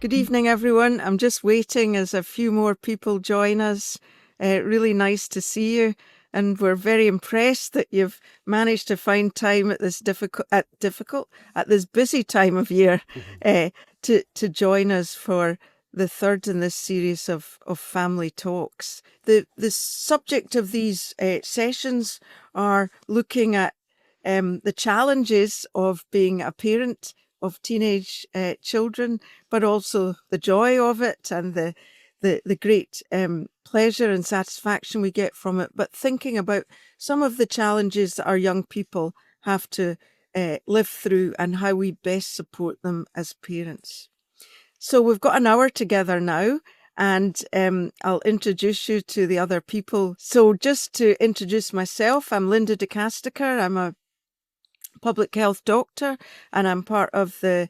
Good evening, everyone. I'm just waiting as a few more people join us. Really nice to see you, and we're very impressed that you've managed to find time at this at this busy time of year uh, to join us for the third in this series of family talks. The subject of these sessions are looking at the challenges of being a parent of teenage children, but also the joy of it and the great pleasure and satisfaction we get from it. But thinking about some of the challenges that our young people have to live through and how we best support them as parents. So we've got an hour together now, and I'll introduce you to the other people. So just to introduce myself, I'm Linda de Castaker. I'm a public health doctor, and I'm part of the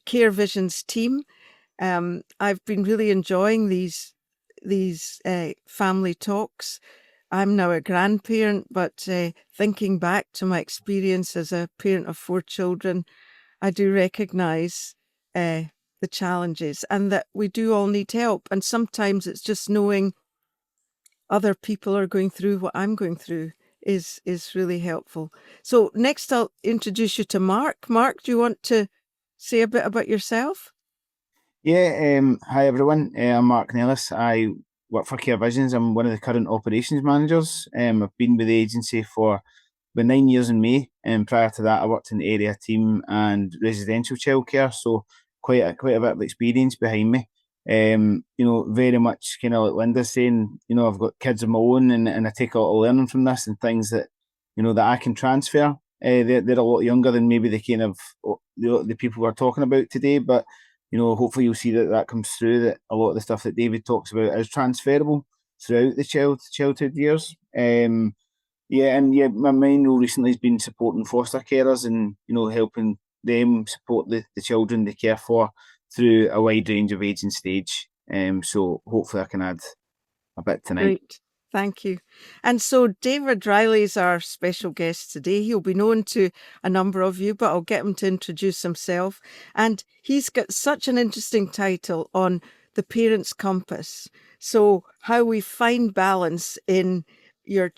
Care Visions team. I've been really enjoying these family talks. I'm now a grandparent, but thinking back to my experience as a parent of 4 children, I do recognise the challenges and that we do all need help. And sometimes it's just knowing other people are going through what I'm going through is really helpful. So next I'll introduce you to Mark. Mark, do you want to say a bit about yourself? Yeah, hi everyone. I'm Mark Nellis. I work for Care Visions. I'm one of the current operations managers. I've been with the agency for about 9 years in May, and prior to that, I worked in the area team and residential childcare. So quite a bit of experience behind me. Very much kind of like Linda's saying. I've got kids of my own, and I take a lot of learning from this and things that that I can transfer. They're a lot younger than maybe the kind of the people we're talking about today, but hopefully you'll see that comes through, that a lot of the stuff that David talks about is transferable throughout the childhood years. My main role recently has been supporting foster carers and helping them support the children they care for through a wide range of age and stage. So hopefully I can add a bit tonight. Great. Thank you. And so David Reilly is our special guest today. He'll be known to a number of you, but I'll get him to introduce himself. And he's got such an interesting title on the parent's compass. So how we find balance in your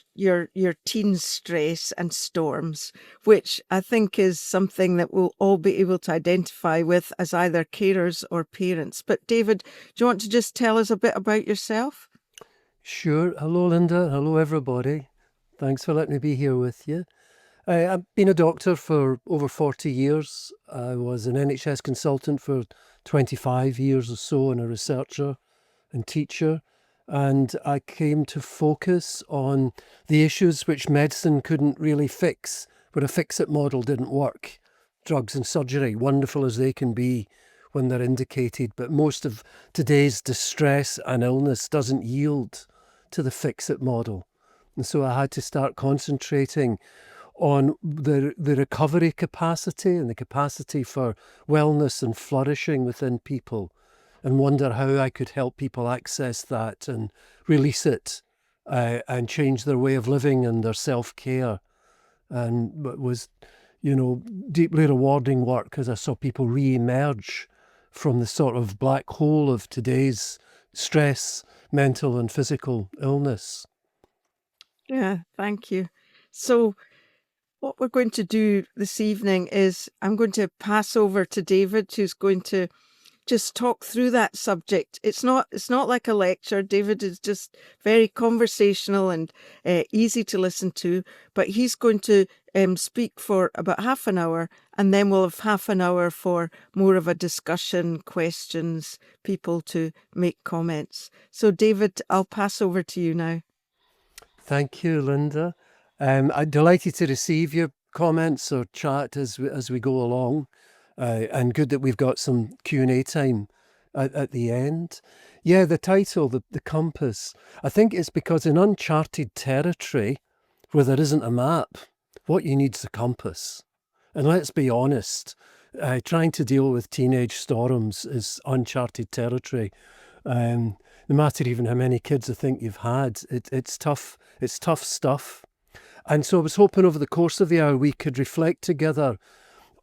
teen stress and storms, which I think is something that we'll all be able to identify with as either carers or parents. But David, do you want to just tell us a bit about yourself? Sure. Hello, Linda. Hello, everybody. Thanks for letting me be here with you. I've been a doctor for over 40 years. I was an NHS consultant for 25 years or so, and a researcher and teacher. And I came to focus on the issues which medicine couldn't really fix, where a fix-it model didn't work. Drugs and surgery, wonderful as they can be when they're indicated, but most of today's distress and illness doesn't yield to the fix-it model. And so I had to start concentrating on the recovery capacity and the capacity for wellness and flourishing within people, and wonder how I could help people access that and release it and change their way of living and their self-care. And it was, deeply rewarding work as I saw people re-emerge from the sort of black hole of today's stress, mental and physical illness. Yeah, thank you. So what we're going to do this evening is I'm going to pass over to David, who's going to just talk through that subject. It's not like a lecture. David is just very conversational and easy to listen to, but he's going to speak for about half an hour, and then we'll have half an hour for more of a discussion, questions, people to make comments. So David, I'll pass over to you now. Thank you, Linda. I'm delighted to receive your comments or chat as we go along. And good that we've got some Q&A time at the end. Yeah, the title, the compass, I think it's because in uncharted territory where there isn't a map, what you need is a compass. And let's be honest, trying to deal with teenage storms is uncharted territory. No matter even how many kids I think you've had, it's tough. It's tough stuff. And so I was hoping over the course of the hour we could reflect together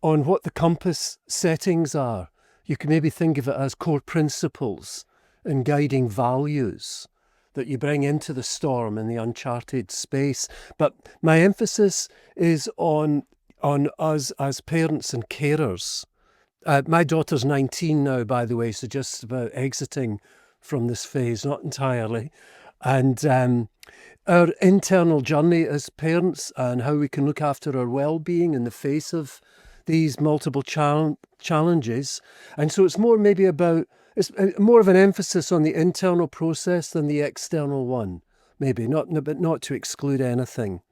on what the compass settings are. You can maybe think of it as core principles and guiding values that you bring into the storm in the uncharted space. But my emphasis is on us as parents and carers. My daughter's 19 now, by the way, so just about exiting from this phase, not entirely. And our internal journey as parents and how we can look after our well-being in the face of these multiple challenges. And so it's more maybe about, it's more of an emphasis on the internal process than the external one, maybe, but not to exclude anything.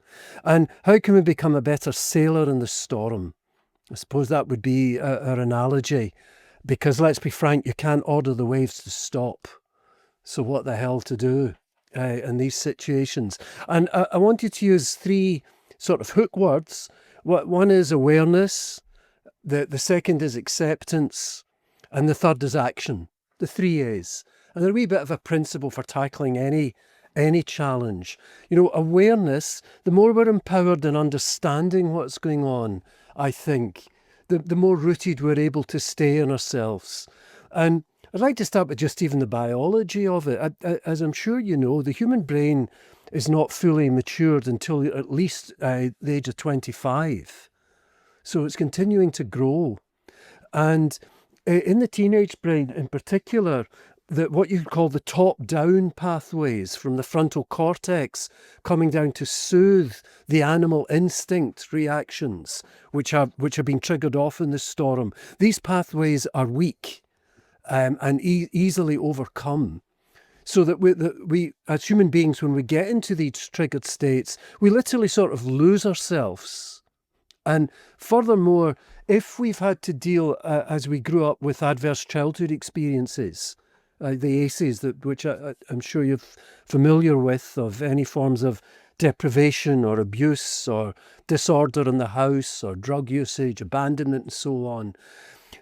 And how can we become a better sailor in the storm? I suppose that would be our analogy, because let's be frank, you can't order the waves to stop. So what the hell to do in these situations? And I want you to use three sort of hook words. One is awareness, the second is acceptance, and the third is action. The three A's. And they're a wee bit of a principle for tackling any challenge. You know, awareness, the more we're empowered in understanding what's going on, I think, the more rooted we're able to stay in ourselves. And I'd like to start with just even the biology of it. As I'm sure you know, the human brain is not fully matured until at least the age of 25. So it's continuing to grow. And in the teenage brain in particular, what you call the top-down pathways from the frontal cortex coming down to soothe the animal instinct reactions, which are being triggered off in the storm. These pathways are weak and easily overcome. So that we, as human beings, when we get into these triggered states, we literally sort of lose ourselves. And furthermore, if we've had to deal as we grew up with adverse childhood experiences, the ACEs, which I'm sure you're familiar with, of any forms of deprivation or abuse or disorder in the house or drug usage, abandonment and so on.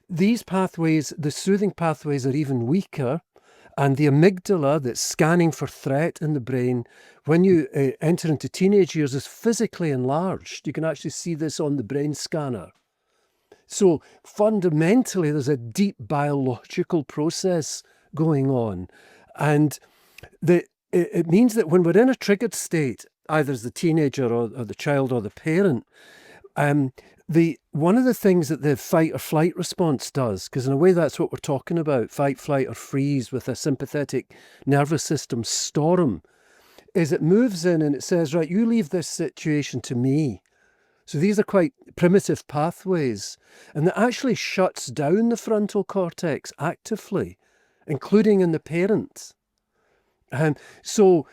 These pathways, the soothing pathways, are even weaker, and the amygdala that's scanning for threat in the brain, when you enter into teenage years, is physically enlarged. You can actually see this on the brain scanner. So fundamentally, there's a deep biological process going on. And it means that when we're in a triggered state, either as the teenager or the child or the parent, one of the things that the fight or flight response does, because in a way that's what we're talking about, fight, flight or freeze with a sympathetic nervous system storm, is it moves in and it says, right, you leave this situation to me. So these are quite primitive pathways, and that actually shuts down the frontal cortex actively, including in the parent. So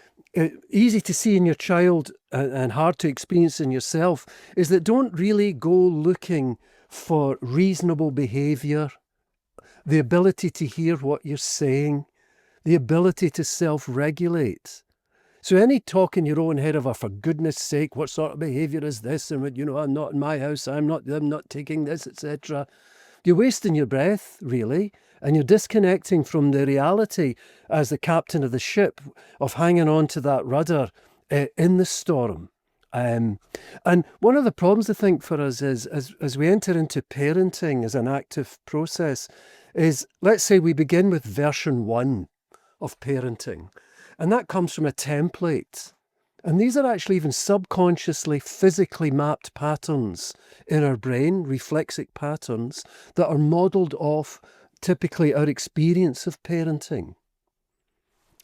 easy to see in your child and hard to experience in yourself is that don't really go looking for reasonable behavior, the ability to hear what you're saying, the ability to self-regulate. So any talk in your own head of, for goodness sake, what sort of behavior is this? And, I'm not in my house, I'm not taking this, etc. You're wasting your breath, really, and you're disconnecting from the reality as the captain of the ship of hanging on to that rudder in the storm. And one of the problems, I think, for us is as we enter into parenting as an active process is, let's say we begin with version 1 of parenting, and that comes from a template. And these are actually even subconsciously, physically mapped patterns in our brain, reflexic patterns, that are modelled off typically our experience of parenting.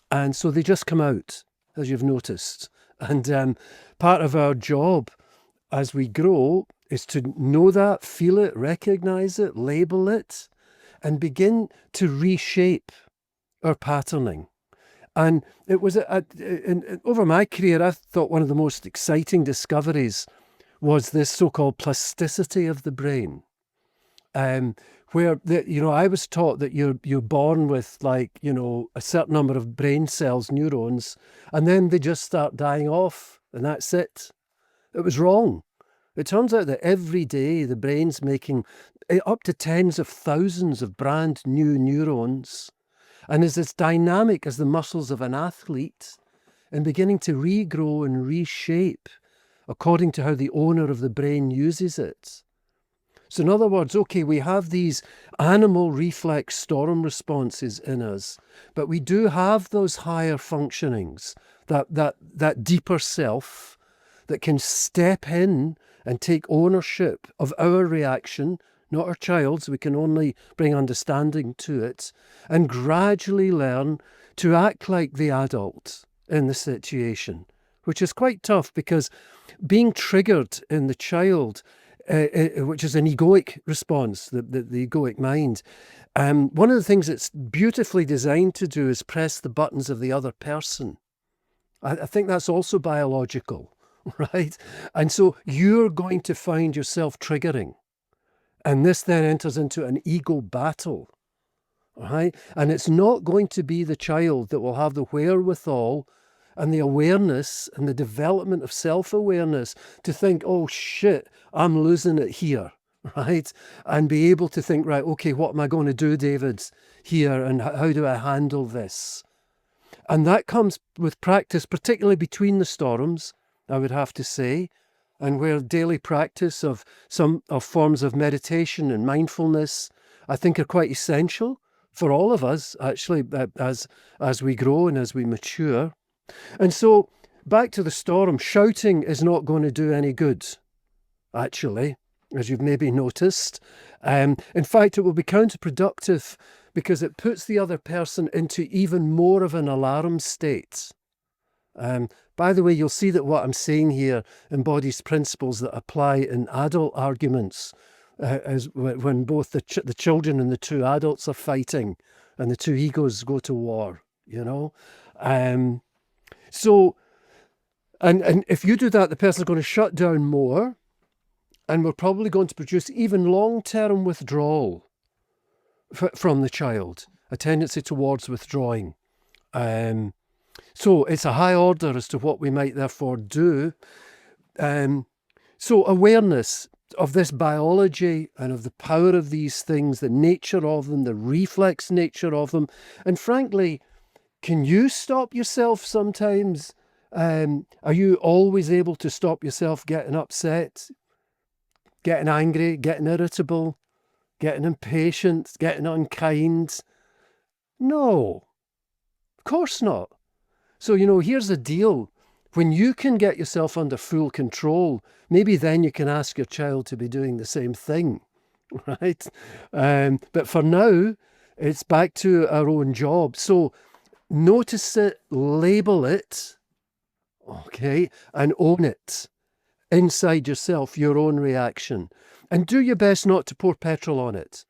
And so they just come out, as you've noticed. And part of our job as we grow is to know that, feel it, recognise it, label it, and begin to reshape our patterning. And it was over my career, I thought one of the most exciting discoveries was this so-called plasticity of the brain, where I was taught that you're born with a certain number of brain cells, neurons, and then they just start dying off, and that's it. It was wrong. It turns out that every day the brain's making up to tens of thousands of brand new neurons, and is as dynamic as the muscles of an athlete, and beginning to regrow and reshape according to how the owner of the brain uses it. So in other words, okay, we have these animal reflex storm responses in us, but we do have those higher functionings, that deeper self that can step in and take ownership of our reaction, not our child's. We can only bring understanding to it and gradually learn to act like the adult in the situation, which is quite tough because being triggered in the child, which is an egoic response, the egoic mind, one of the things it's beautifully designed to do is press the buttons of the other person. I think that's also biological, right? And so you're going to find yourself triggering. And this then enters into an ego battle, right? And it's not going to be the child that will have the wherewithal and the awareness and the development of self-awareness to think, oh shit, I'm losing it here, right? And be able to think, right, okay, what am I going to do, David, here? And how do I handle this? And that comes with practice, particularly between the storms, I would have to say, and where daily practice of some of forms of meditation and mindfulness, I think, are quite essential for all of us, actually, as we grow and as we mature. And so, back to the storm, shouting is not going to do any good, actually, as you've maybe noticed. In fact, it will be counterproductive because it puts the other person into even more of an alarm state. By the way, you'll see that what I'm saying here embodies principles that apply in adult arguments, as when both the children and the two adults are fighting and the two egos go to war, you know. So, and if you do that, the person's going to shut down more, and we're probably going to produce even long-term withdrawal from the child, a tendency towards withdrawing. So it's a high order as to what we might therefore do. So awareness of this biology and of the power of these things, the nature of them, the reflex nature of them. And frankly, can you stop yourself sometimes? Are you always able to stop yourself getting upset, getting angry, getting irritable, getting impatient, getting unkind? No, of course not. So, here's the deal. When you can get yourself under full control, maybe then you can ask your child to be doing the same thing, right? But for now, it's back to our own job. So notice it, label it, okay, and own it inside yourself, your own reaction. And do your best not to pour petrol on it,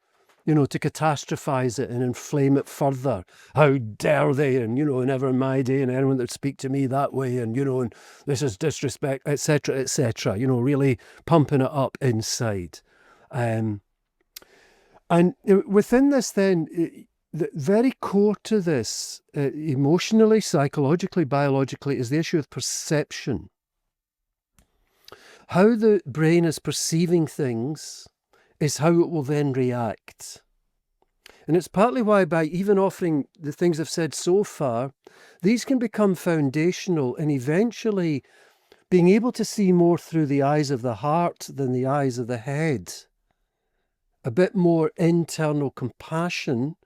to catastrophize it and inflame it further. How dare they? And, never in my day, and anyone that would speak to me that way, and, and this is disrespect, etc., really pumping it up inside. And within this then, the very core to this, emotionally, psychologically, biologically, is the issue of perception. How the brain is perceiving things is how it will then react. And it's partly why, by even offering the things I've said so far, these can become foundational in eventually being able to see more through the eyes of the heart than the eyes of the head. A bit more internal compassion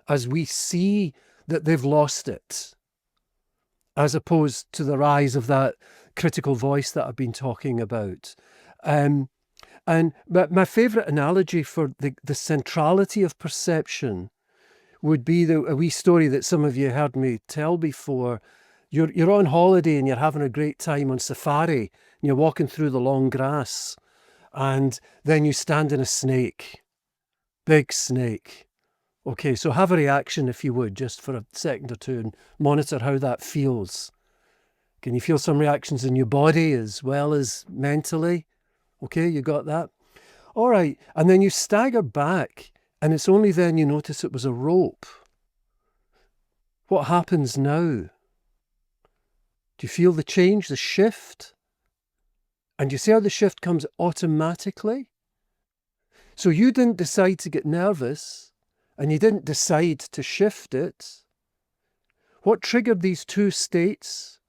as we see that they've lost it, as opposed to the rise of that critical voice that I've been talking about. But my favourite analogy for the centrality of perception would be a wee story that some of you heard me tell before. You're on holiday and you're having a great time on safari, and you're walking through the long grass, and then you stand in a snake, big snake. Okay, so have a reaction if you would, just for a second or two, and monitor how that feels. Can you feel some reactions in your body as well as mentally? Okay, you got that? All right, and then you stagger back, and it's only then you notice it was a rope. What happens now? Do you feel the change, the shift? And you see how the shift comes automatically? So you didn't decide to get nervous, and you didn't decide to shift it. What triggered these two states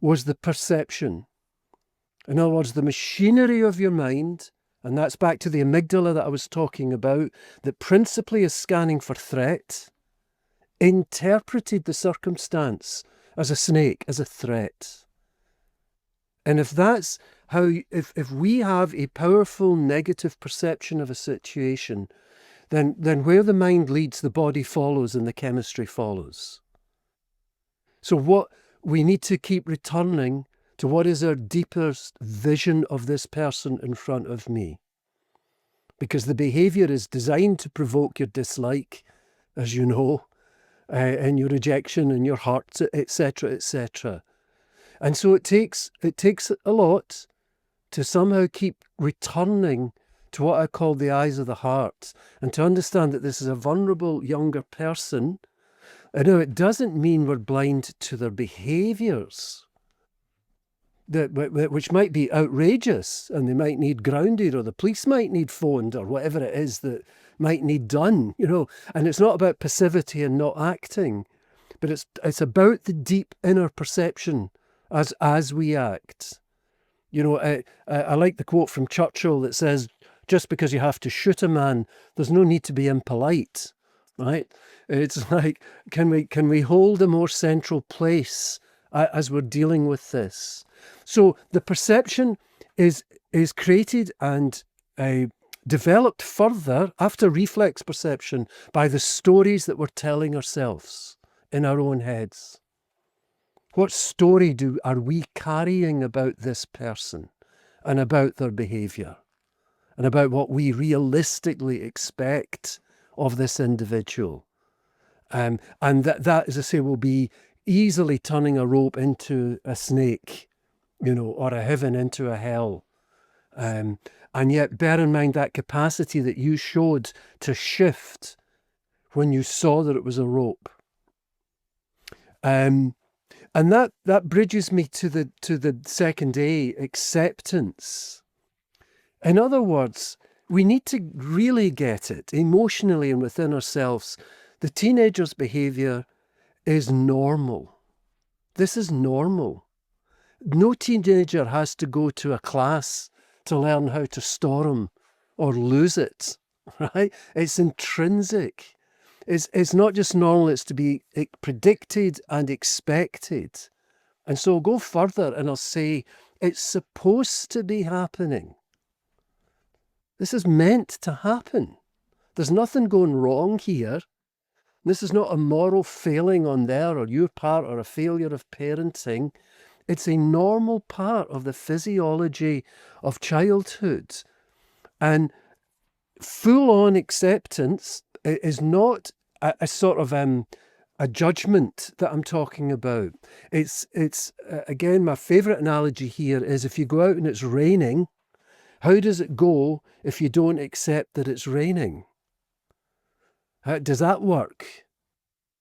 was the perception. In other words, the machinery of your mind And that's back to the amygdala that I was talking about, that principally is scanning for threat, interpreted the circumstance as a snake, as a threat. And if that's how, if we have a powerful negative perception of a situation, then where the mind leads, the body follows and the chemistry follows. So what we need to keep returning to, what is our deepest vision of this person in front of me? Because the behavior is designed to provoke your dislike, as you know, and your rejection and your hurt, etc., etc. And so it takes a lot to somehow keep returning to what I call the eyes of the heart, and to understand that this is a vulnerable younger person. And now, it doesn't mean we're blind to their behaviors, which might be outrageous, and they might need grounded, or the police might need phoned, or whatever it is that might need done, And it's not about passivity and not acting, but it's about the deep inner perception as we act. I like the quote from Churchill that says, just because you have to shoot a man, there's no need to be impolite, right? It's like, can we hold a more central place as we're dealing with this? So the perception is created and developed further after reflex perception by the stories that we're telling ourselves in our own heads. What story are we carrying about this person and about their behavior and about what we realistically expect of this individual? And that, as I say, will be easily turning a rope into a snake, or a heaven into a hell. And yet bear in mind that capacity that you showed to shift when you saw that it was a rope. And that bridges me to the second A, acceptance. In other words, we need to really get it emotionally and within ourselves. The teenager's behavior is normal. This is normal. No teenager has to go to a class to learn how to storm or lose it, right? It's intrinsic. It's not just normal, it's to be predicted and expected. And so I'll go further and I'll say it's supposed to be happening. This is meant to happen. There's nothing going wrong here. This is not a moral failing on their or your part, or a failure of parenting. It's a normal part of the physiology of childhood. And full-on acceptance is not a sort of a judgment that I'm talking about. It's again, my favourite analogy here is, if you go out and it's raining, how does it go if you don't accept that it's raining? How does that work?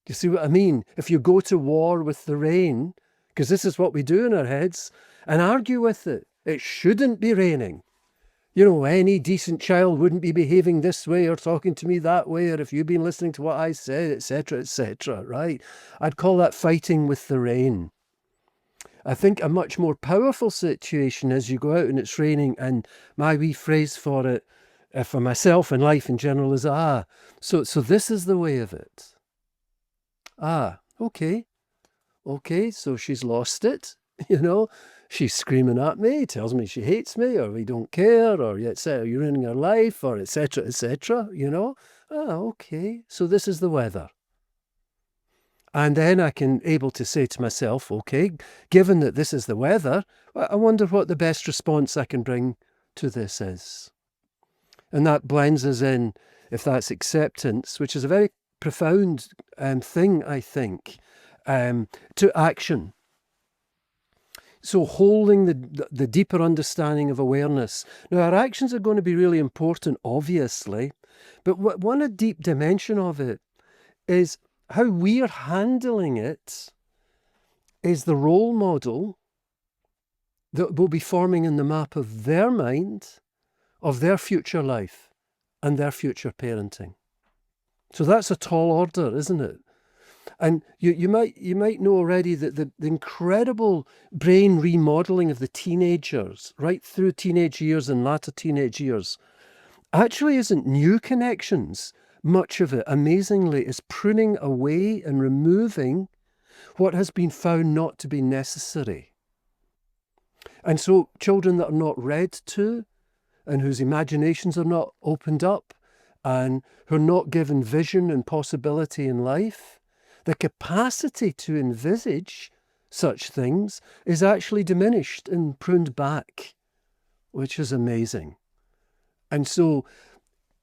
Do you see what I mean? If you go to war with the rain, because this is what we do in our heads, and argue with it, it shouldn't be raining. Any decent child wouldn't be behaving this way or talking to me that way, or if you've been listening to what I said, etc., right? I'd call that fighting with the rain. I think a much more powerful situation is you go out and it's raining, and my wee phrase for it, for myself and life in general, is so this is the way of it. Okay, so she's lost it, she's screaming at me, tells me she hates me, or we don't care, or you're ruining her life, or etc., okay, so this is the weather. And then I can able to say to myself, okay, given that this is the weather, I wonder what the best response I can bring to this is. And that blends us in, if that's acceptance, which is a very profound thing, I think, to action. So holding the deeper understanding of awareness. Now, our actions are going to be really important, obviously, but one deep dimension of it is how we're handling it is the role model that will be forming in the map of their mind, of their future life and their future parenting. So that's a tall order, isn't it? And you might know already that the incredible brain remodeling of the teenagers, right through teenage years and latter teenage years, actually isn't new connections. Much of it, amazingly, is pruning away and removing what has been found not to be necessary. And so children that are not read to, and whose imaginations are not opened up, and who are not given vision and possibility in life, the capacity to envisage such things is actually diminished and pruned back, which is amazing. And so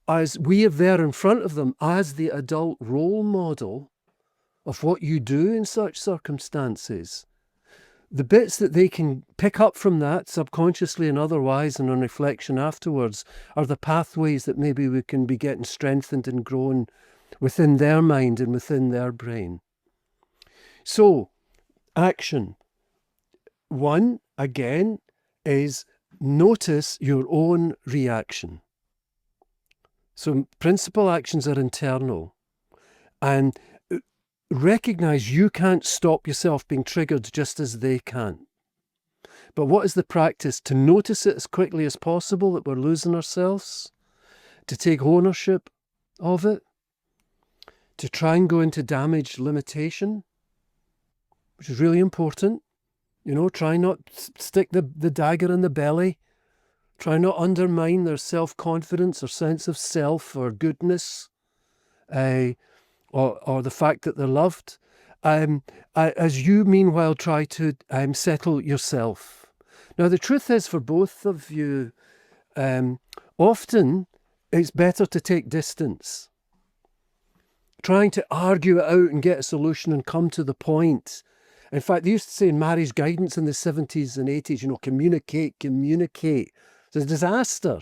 as we are there in front of them as the adult role model of what you do in such circumstances, the bits that they can pick up from that subconsciously and otherwise and on reflection afterwards are the pathways that maybe we can be getting strengthened and grown within their mind and within their brain. So, action. One, again, is notice your own reaction. So principal actions are internal, and recognize you can't stop yourself being triggered just as they can. But what is the practice? To notice it as quickly as possible that we're losing ourselves, to take ownership of it, to try and go into damage limitation, which is really important. Try not stick the dagger in the belly. Try not undermine their self-confidence or sense of self or goodness, or the fact that they're loved. As you, meanwhile, try to settle yourself. Now, the truth is, for both of you, often it's better to take distance. Trying to argue it out and get a solution and come to the point. In fact, they used to say in marriage guidance in the 70s and 80s, communicate. It's a disaster,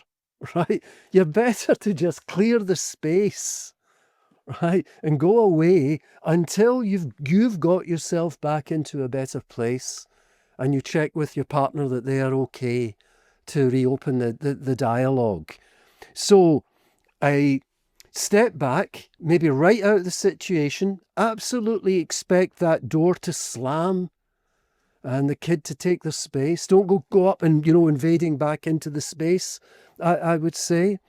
right? You're better to just clear the space, right? And go away until you've got yourself back into a better place and you check with your partner that they are okay to reopen the dialogue. So I step back, maybe right out of the situation, absolutely expect that door to slam and the kid to take the space. Don't go up and, invading back into the space, I would say.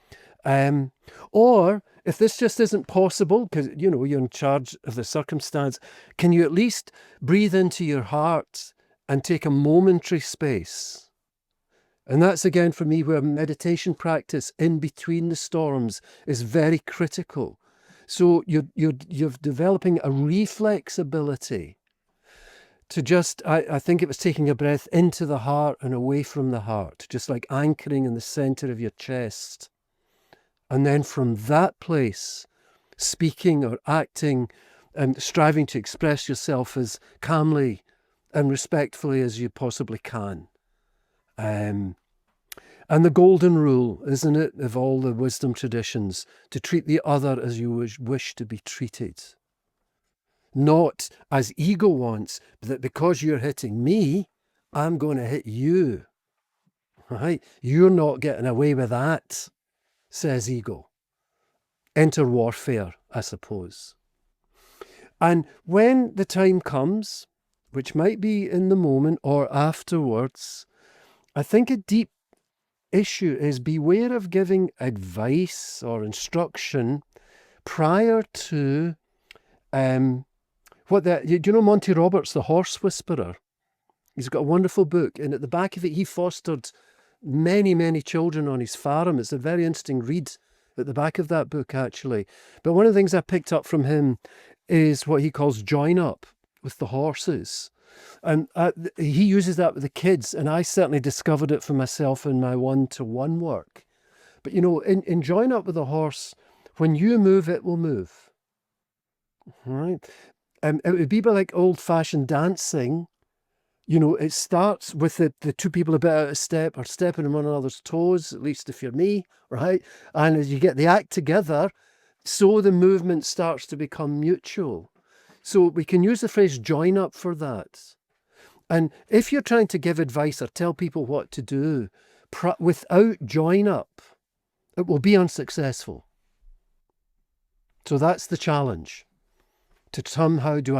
Or if this just isn't possible, because, you're in charge of the circumstance, can you at least breathe into your heart and take a momentary space? And that's, again, for me, where meditation practice in between the storms is very critical. So you're developing a reflex ability to just, I think it was taking a breath into the heart and away from the heart, just like anchoring in the center of your chest. And then from that place, speaking or acting and striving to express yourself as calmly and respectfully as you possibly can. And the golden rule, isn't it, of all the wisdom traditions, to treat the other as you wish to be treated. Not as ego wants, but that because you're hitting me, I'm going to hit you. Right? You're not getting away with that, says ego. Enter warfare, I suppose. And when the time comes, which might be in the moment or afterwards, I think a deep issue is beware of giving advice or instruction prior to do you know Monty Roberts, the horse whisperer? He's got a wonderful book, and at the back of it, he fostered many, many children on his farm. It's a very interesting read at the back of that book, actually. But one of the things I picked up from him is what he calls join up with the horses. And he uses that with the kids, and I certainly discovered it for myself in my one-to-one work. But, in join up with a horse, when you move, it will move. Right? It would be like old-fashioned dancing. It starts with the two people a bit out of step or stepping on one another's toes, at least if you're me, right? And as you get the act together, so the movement starts to become mutual. So we can use the phrase join up for that. And if you're trying to give advice or tell people what to do without join up, it will be unsuccessful. So that's the challenge. to how do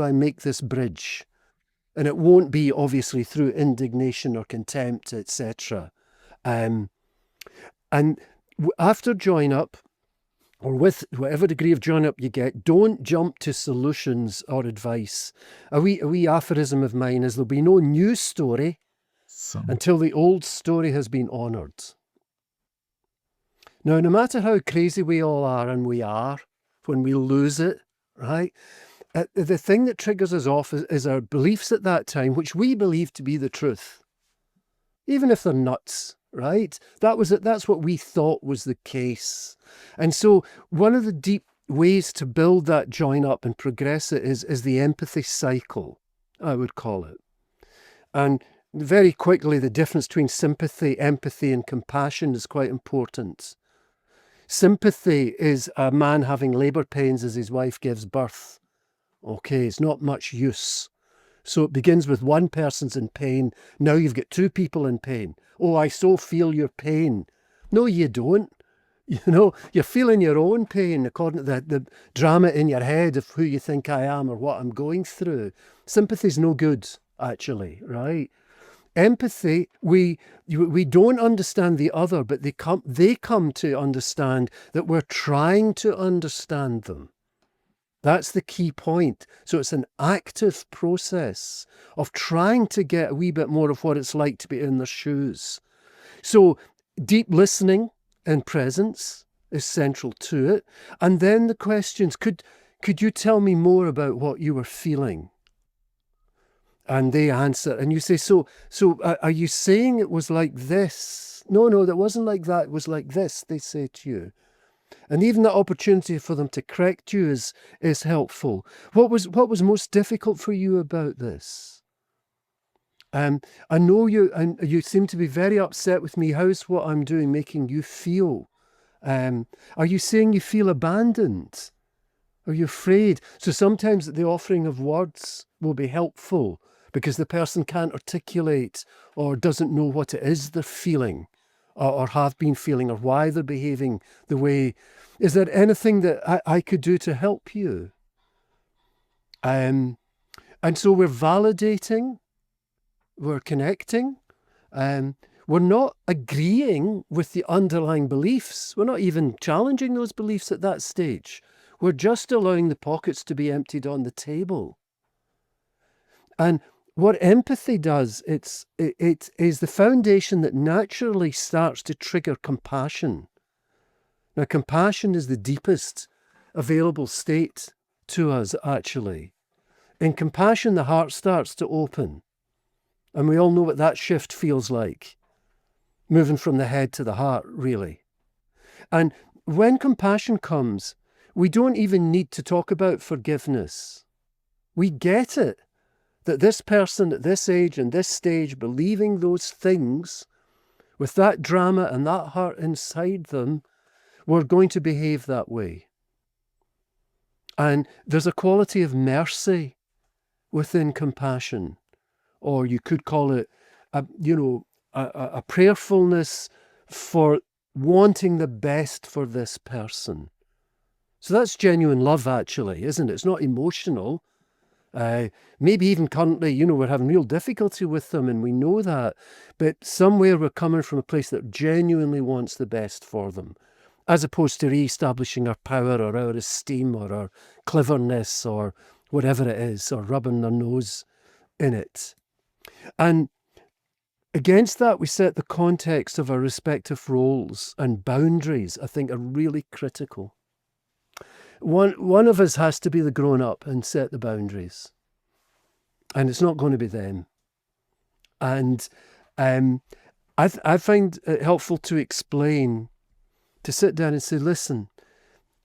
I make this bridge? And it won't be obviously through indignation or contempt, etc. And after join up, or with whatever degree of join up you get, don't jump to solutions or advice. A wee aphorism of mine is there'll be no new story until the old story has been honoured. Now, no matter how crazy we all are, and we are, when we lose it, right? The thing that triggers us off is our beliefs at that time, which we believe to be the truth, even if they're nuts, right? That's what we thought was the case. And so one of the deep ways to build that join up and progress it is the empathy cycle, I would call it. And very quickly, the difference between sympathy, empathy, and compassion is quite important. Sympathy is a man having labour pains as his wife gives birth. Okay, it's not much use. So it begins with one person's in pain. Now you've got two people in pain. Oh, I so feel your pain. No, you don't. You know, you're feeling your own pain according to the drama in your head of who you think I am or what I'm going through. Sympathy's no good, actually, right? Empathy, we don't understand the other, but they come to understand that we're trying to understand them. That's the key point. So it's an active process of trying to get a wee bit more of what it's like to be in their shoes. So deep listening and presence is central to it. And then the questions, could you tell me more about what you were feeling? And they answer, and you say, so are you saying it was like this? No, that wasn't like that. It was like this, they say to you. And even that opportunity for them to correct you is helpful. What was most difficult for you about this? I know you seem to be very upset with me. How's what I'm doing making you feel? Are you saying you feel abandoned? Are you afraid? So sometimes the offering of words will be helpful because the person can't articulate or doesn't know what it is they're feeling or have been feeling or why they're behaving the way. Is there anything that I could do to help you? And so we're validating, we're connecting, we're not agreeing with the underlying beliefs. We're not even challenging those beliefs at that stage. We're just allowing the pockets to be emptied on the table. And what empathy does, it is the foundation that naturally starts to trigger compassion. Now, compassion is the deepest available state to us, actually. In compassion, the heart starts to open. And we all know what that shift feels like. Moving from the head to the heart, really. And when compassion comes, we don't even need to talk about forgiveness. We get it, that this person at this age and this stage believing those things, with that drama and that heart inside them, were going to behave that way. And there's a quality of mercy within compassion, or you could call it, a prayerfulness for wanting the best for this person. So that's genuine love, actually, isn't it? It's not emotional. Maybe even currently, we're having real difficulty with them and we know that, but somewhere we're coming from a place that genuinely wants the best for them, as opposed to re-establishing our power or our esteem or our cleverness or whatever it is, or rubbing their nose in it. And against that, we set the context of our respective roles, and boundaries, I think, are really critical. One of us has to be the grown-up and set the boundaries. And it's not going to be them. And I find it helpful to explain, to sit down and say, listen,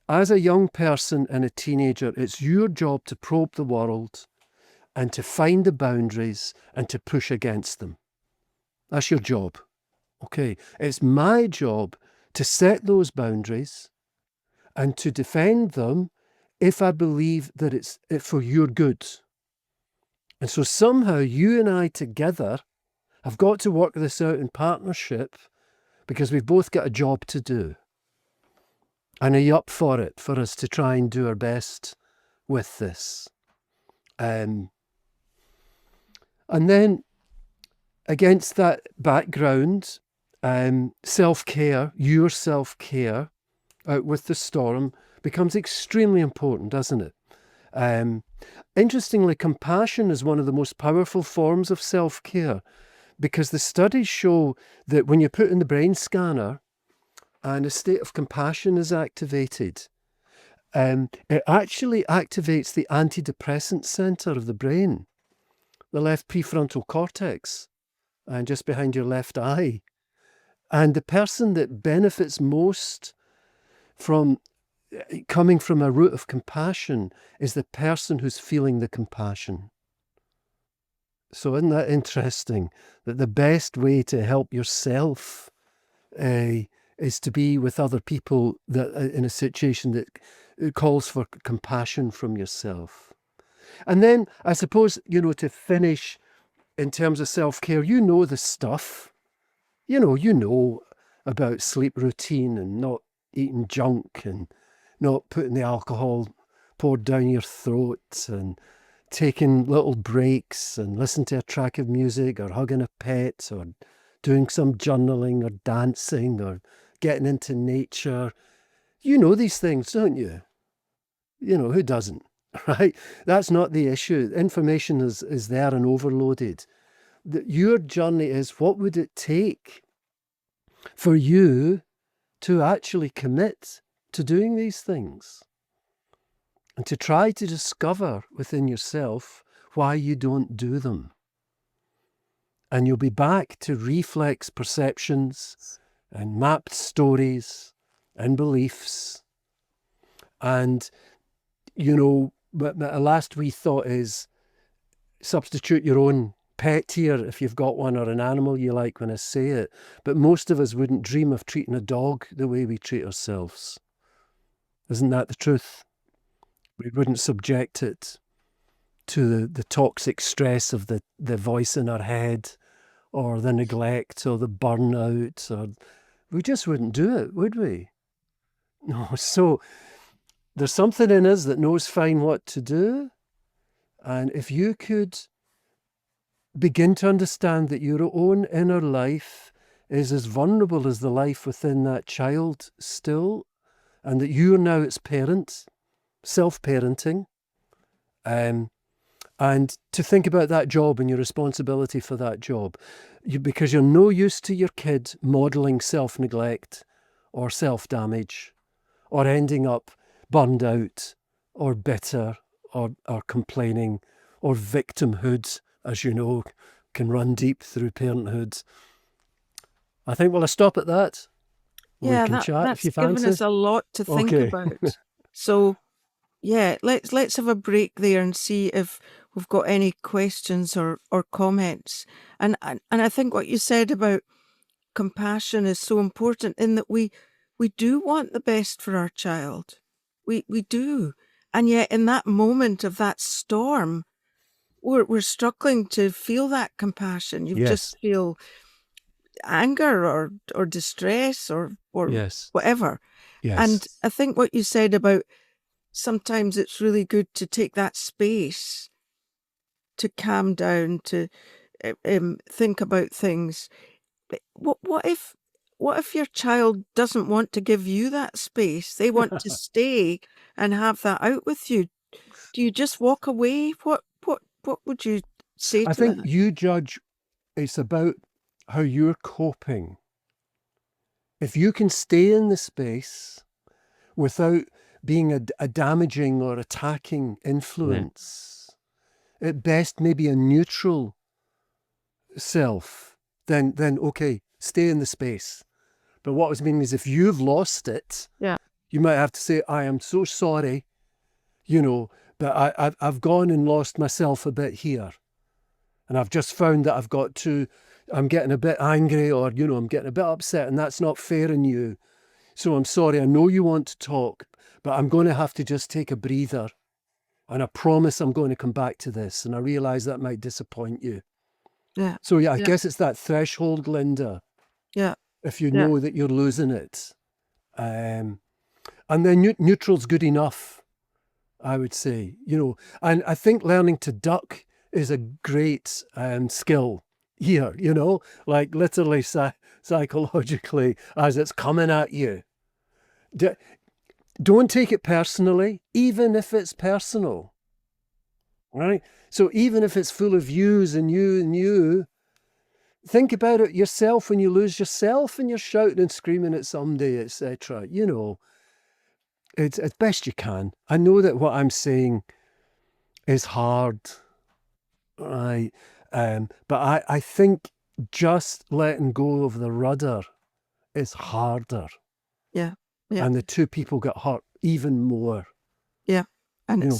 as a young person and a teenager, it's your job to probe the world and to find the boundaries and to push against them. That's your job. Okay. It's my job to set those boundaries and to defend them if I believe that it's for your good. And so somehow you and I together have got to work this out in partnership because we've both got a job to do. And are you up for it, for us to try and do our best with this. And then against that background, self-care, your self-care out with the storm becomes extremely important, doesn't it? Interestingly, compassion is one of the most powerful forms of self-care, because the studies show that when you put in the brain scanner and a state of compassion is activated, it actually activates the antidepressant center of the brain, the left prefrontal cortex, and just behind your left eye. And the person that benefits most from coming from a root of compassion is the person who's feeling the compassion. So isn't that interesting, that the best way to help yourself is to be with other people that in a situation that calls for compassion from yourself. And then I suppose, to finish in terms of self-care, the stuff, you know about sleep routine and not eating junk and not putting the alcohol poured down your throat and taking little breaks and listen to a track of music or hugging a pet or doing some journaling or dancing or getting into nature. You know these things, don't you? Who doesn't, right? That's not the issue. Information is there and overloaded. Your journey is, what would it take for you to actually commit to doing these things and to try to discover within yourself why you don't do them. And you'll be back to reflex perceptions and mapped stories and beliefs. And, my last wee thought is substitute your own pet here if you've got one, or an animal you like when I say it. But most of us wouldn't dream of treating a dog the way we treat ourselves. Isn't that the truth? We wouldn't subject it to the toxic stress of the voice in our head, or the neglect, or the burnout, or we just wouldn't do it, would we? No. So there's something in us that knows fine what to do. And if you could begin to understand that your own inner life is as vulnerable as the life within that child still, and that you're now its parent, self-parenting, and to think about that job and your responsibility for that job, because you're no use to your kid modelling self-neglect or self-damage or ending up burned out or bitter or complaining or victimhood, as you know, can run deep through parenthood. I think we'll stop at that. Yeah, we can chat that's if you given fancy. us a lot to think Okay. about. So, yeah, let's have a break there and see if we've got any questions or comments. And I think what you said about compassion is so important, in that we do want the best for our child. We do. And yet in that moment of that storm, we're struggling to feel that compassion. You Yes. just feel anger or distress or Yes. whatever. Yes. And I think what you said about sometimes it's really good to take that space to calm down, to think about things. But what if your child doesn't want to give you that space? They want to stay and have that out with you. Do you just walk away? What would you say I to think that? you judge, it's about how you're coping. If you can stay in the space without being a damaging or attacking influence, at best maybe a neutral self, then okay, stay in the space. But what I was meaning is, if you've lost it, Yeah. you might have to say, I am so sorry, but I've gone and lost myself a bit here. And I've just found that I'm getting a bit angry, or, I'm getting a bit upset, and that's not fair in you. So I'm sorry, I know you want to talk, but I'm going to have to just take a breather. And I promise I'm going to come back to this. And I realize that might disappoint you. Yeah. So yeah, I guess it's that threshold, Linda. Yeah. If you know that you're losing it. And then neutral's good enough. I would say, and I think learning to duck is a great skill here, like literally psychologically as it's coming at you. Don't take it personally, even if it's personal, right? So even if it's full of yous and you and you, think about it yourself when you lose yourself and you're shouting and screaming at somebody, etc. It's as best you can. I know that what I'm saying is hard, right? But I think just letting go of the rudder is harder. Yeah. Yeah. And the two people get hurt even more. Yeah. And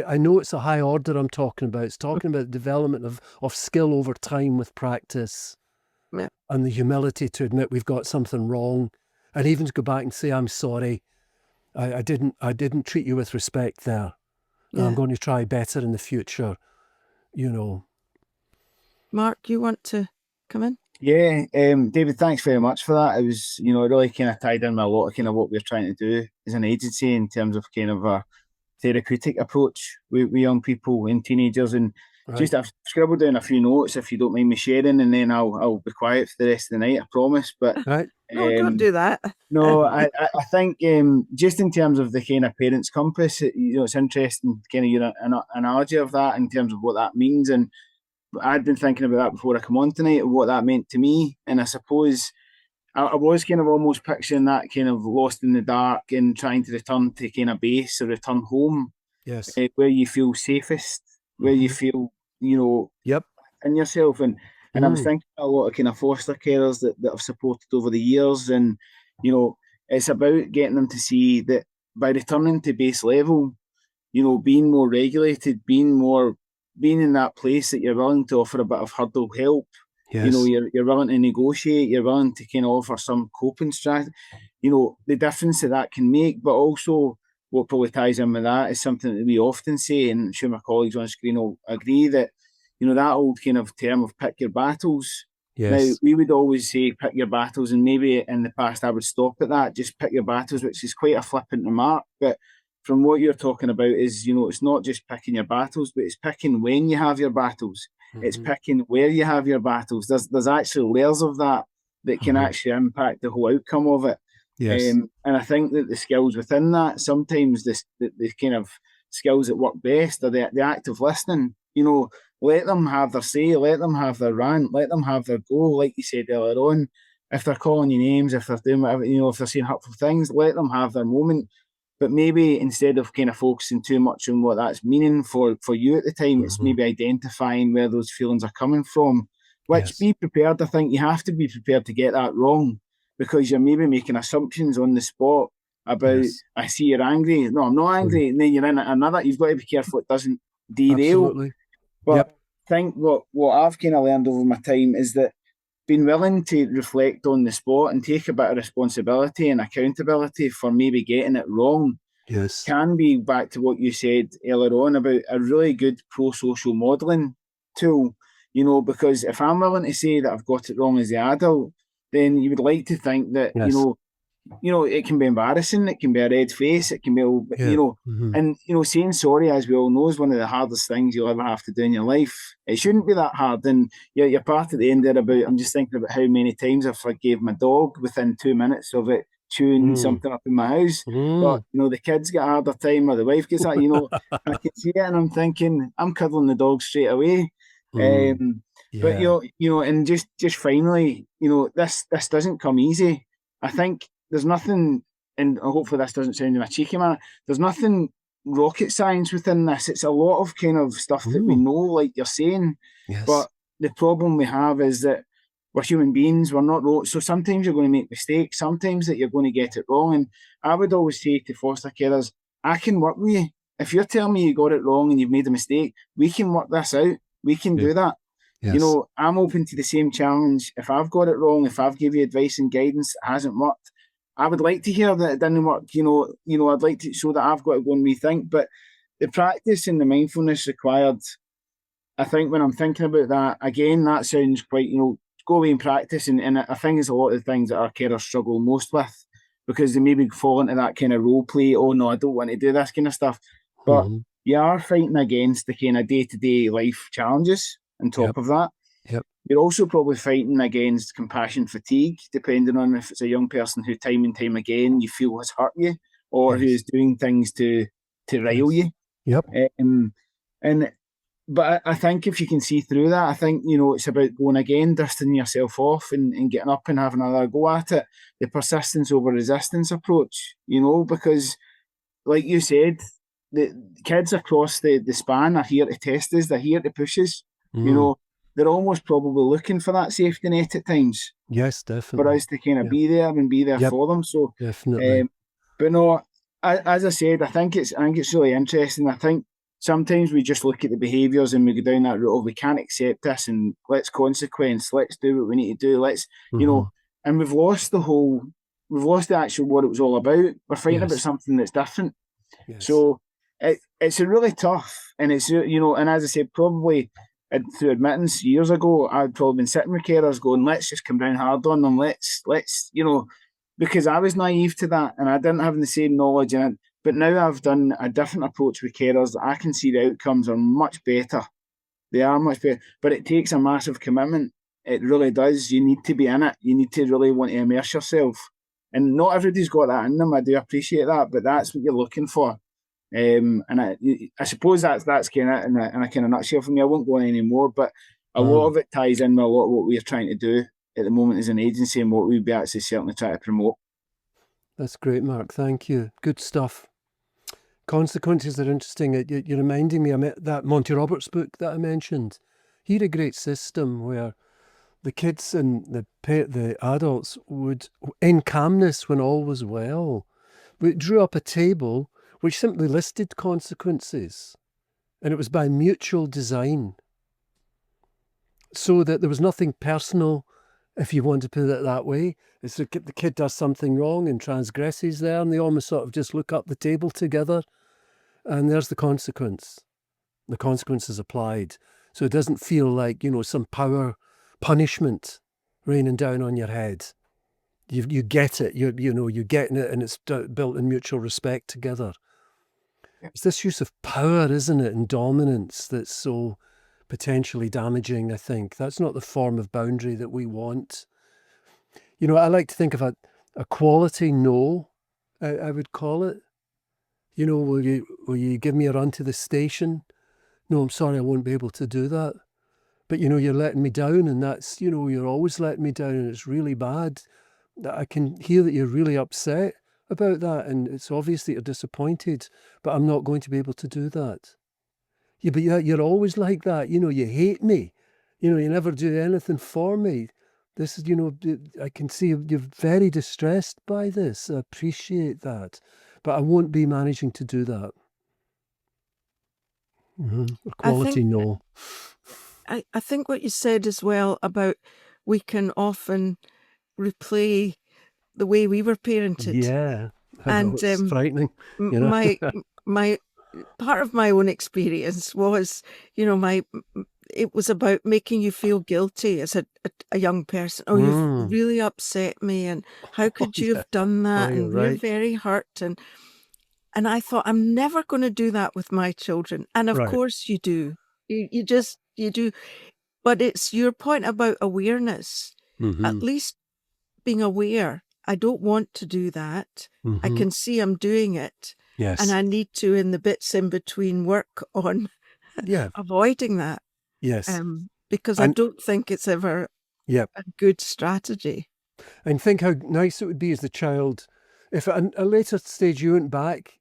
I know it's a high order I'm talking about. It's talking about the development of skill over time with practice. Yeah. And the humility to admit we've got something wrong, and even to go back and say, I'm sorry. I didn't treat you with respect there. And I'm going to try better in the future, Mark, you want to come in? Yeah, David, thanks very much for that. It was, it really kind of tied in with a lot of kind of what we're trying to do as an agency in terms of kind of a therapeutic approach with young people and teenagers. And just I've scribbled down a few notes if you don't mind me sharing, and then I'll be quiet for the rest of the night, I promise. But no, don't do that. No, I think just in terms of the kind of parents' compass, it's interesting kind of your analogy of that in terms of what that means. And I'd been thinking about that before I come on tonight, what that meant to me. And I suppose I was kind of almost picturing that kind of lost in the dark and trying to return to kind of base or return home. Yes. Where you feel safest, where you feel, Yep. in yourself. And I was thinking a lot of kind of foster carers that I've supported over the years. And, it's about getting them to see that by returning to base level, being more regulated, being in that place that you're willing to offer a bit of hurdle help. Yes. You're willing to negotiate, you're willing to kind of offer some coping strategy. The difference that can make, but also what probably ties in with that is something that we often say, and I'm sure my colleagues on screen will agree that, that old kind of term of pick your battles. Yes. Now, we would always say pick your battles, and maybe in the past I would stop at that, just pick your battles, which is quite a flippant remark. But from what you're talking about is, it's not just picking your battles, but it's picking when you have your battles. It's picking where you have your battles. There's actually layers of that can actually impact the whole outcome of it. Yes. And I think that the skills within that, sometimes the kind of skills that work best are the act of listening. Let them have their say, let them have their rant, let them have their go, like you said earlier on. If they're calling you names, if they're doing whatever, if they're saying hurtful things, let them have their moment. But maybe instead of kind of focusing too much on what that's meaning for you at the time, it's maybe identifying where those feelings are coming from. Which, be prepared. I think you have to be prepared to get that wrong, because you're maybe making assumptions on the spot about, I see you're angry. No, I'm not angry. And then you're in another. You've got to be careful it doesn't derail. Absolutely. But I think what I've kind of learned over my time is that being willing to reflect on the spot and take a bit of responsibility and accountability for maybe getting it wrong can be, back to what you said earlier on, about a really good pro-social modelling tool, because if I'm willing to say that I've got it wrong as the adult, then you would like to think that, it can be embarrassing, it can be a red face, it can be, and, saying sorry, as we all know, is one of the hardest things you'll ever have to do in your life. It shouldn't be that hard. And you're part of the end there about, I'm just thinking about how many times I forgave my dog within 2 minutes of it chewing something up in my house. But, the kids get a harder time, or the wife gets that, and I can see it and I'm thinking, I'm cuddling the dog straight away. But, and just finally, this doesn't come easy. I think there's nothing, and hopefully this doesn't sound in a cheeky manner, there's nothing rocket science within this. It's a lot of kind of stuff that we know, like you're saying. But the problem we have is that we're human beings, we're not robots. So sometimes you're going to make mistakes, sometimes that you're going to get it wrong. And I would always say to foster carers, I can work with you. If you're telling me you got it wrong and you've made a mistake, we can work this out. We can do that. Yes. I'm open to the same challenge. If I've got it wrong, if I've given you advice and guidance that hasn't worked, I would like to hear that it didn't work. I'd like to show that I've got to go and rethink. But the practice and the mindfulness required, I think when I'm thinking about that, again, that sounds quite, go away and practice. And I think it's a lot of the things that our carers struggle most with, because they maybe fall into that kind of role play. Oh, no, I don't want to do this kind of stuff. but Mhm. you are fighting against the kind of day-to-day life challenges on top Yep. of that. Yep. You're also probably fighting against compassion fatigue, depending on if it's a young person who time and time again you feel has hurt you, or Yes. who's doing things to rile Yes. you. Yep. And but I think if you can see through that, I think, it's about going again, dusting yourself off and getting up and having another go at it. The persistence over resistance approach, because like you said, the kids across the span are here to test us, they're here to push us. Mm. They're almost probably looking for that safety net at times Yes, for definitely. us to kind of Yep. be there and be there Yep. for them. So, Definitely. but no, as I said, I think it's really interesting. I think sometimes we just look at the behaviours and we go down that route of we can't accept this and let's consequence, let's do what we need to do, Mm-hmm. and we've lost the actual what it was all about. We're fighting about Yes. something that's different. Yes. So it's a really tough, and and as I said, probably through admittance years ago, I'd probably been sitting with carers going, let's just come down hard on them, let's, because I was naive to that and I didn't have the same knowledge in it. But now I've done a different approach with carers. I can see the outcomes are much better. They are much better, but it takes a massive commitment. It really does. You need to be in it. You need to really want to immerse yourself. And not everybody's got that in them. I do appreciate that, but that's what you're looking for. And I suppose that's kind of in a kind of nutshell for me. I won't go on any more, but a lot Mm. of it ties in with a lot of what we're trying to do at the moment as an agency and what we'd be actually certainly trying to promote. That's great, Mark. Thank you. Good stuff. Consequences are interesting. You're reminding me of that Monty Roberts book that I mentioned. He had a great system where the kids and the adults would, in calmness when all was well, we drew up a table which simply listed consequences, and it was by mutual design, so that there was nothing personal, if you want to put it that way. It's the kid does something wrong and transgresses there, and they almost sort of just look up the table together, and there's the consequence. The consequence is applied. So it doesn't feel like, some power punishment raining down on your head. You get it. You're getting it, and it's built in mutual respect together. Yeah. It's this use of power, isn't it, and dominance that's so potentially damaging, I think. That's not the form of boundary that we want. I like to think of a quality no, I would call it. Will you give me a run to the station? No, I'm sorry, I won't be able to do that. But, you're letting me down, and that's, you're always letting me down, and it's really bad. I can hear that you're really upset about that, and it's obvious that you're disappointed, but I'm not going to be able to do that. Yeah, but you're always like that. You hate me. You never do anything for me. This is, I can see you're very distressed by this. I appreciate that. But I won't be managing to do that. I Equality, think no. I think what you said as well about we can often replay the way we were parented. Yeah, I know, And it's frightening, my my part of my own experience was, it was about making you feel guilty as a young person. Oh, you've really upset me, and how could you have done that? you're And we're right. very hurt. And I thought, I'm never going to do that with my children. And of Right. course you do. You do. But it's your point about awareness. At least being aware, I don't want to do that. I can see I'm doing it. Yes. And I need to, in the bits in between, work on Yeah. avoiding that. Yes. Because I don't think it's ever Yep. a good strategy. And think how nice it would be as the child if at a later stage you went back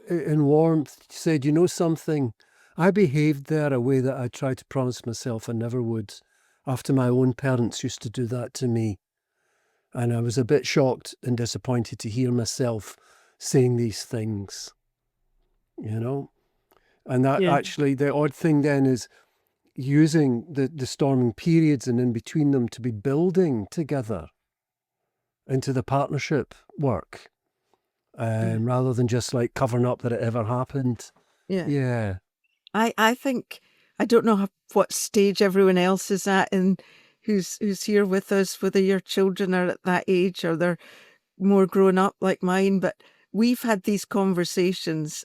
in warmth, said, something, I behaved there a way that I tried to promise myself I never would, after my own parents used to do that to me. And I was a bit shocked and disappointed to hear myself saying these things, And that actually, the odd thing then is using the storming periods and in between them to be building together into the partnership work, rather than just like covering up that it ever happened. Yeah. I think, I don't know what stage everyone else is at and who's here with us, whether your children are at that age or they're more grown up like mine, but we've had these conversations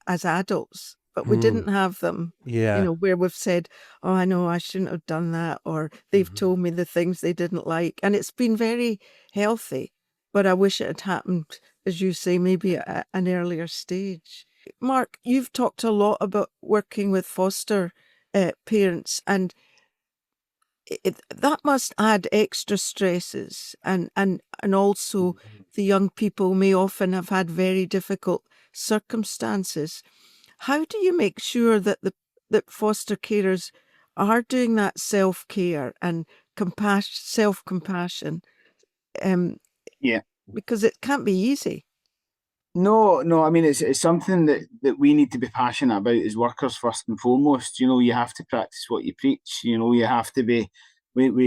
as adults, but we didn't have them, Yeah. where we've said, oh, I know I shouldn't have done that, or they've told me the things they didn't like. And it's been very healthy, but I wish it had happened, as you say, maybe at an earlier stage. Mark, you've talked a lot about working with foster parents, and that must add extra stresses, and also the young people may often have had very difficult circumstances. How do you make sure that that foster carers are doing that self-care and self-compassion? Yeah. Because it can't be easy. No, no. I mean, it's something that we need to be passionate about as workers first and foremost. You have to practice what you preach. You have to be. We're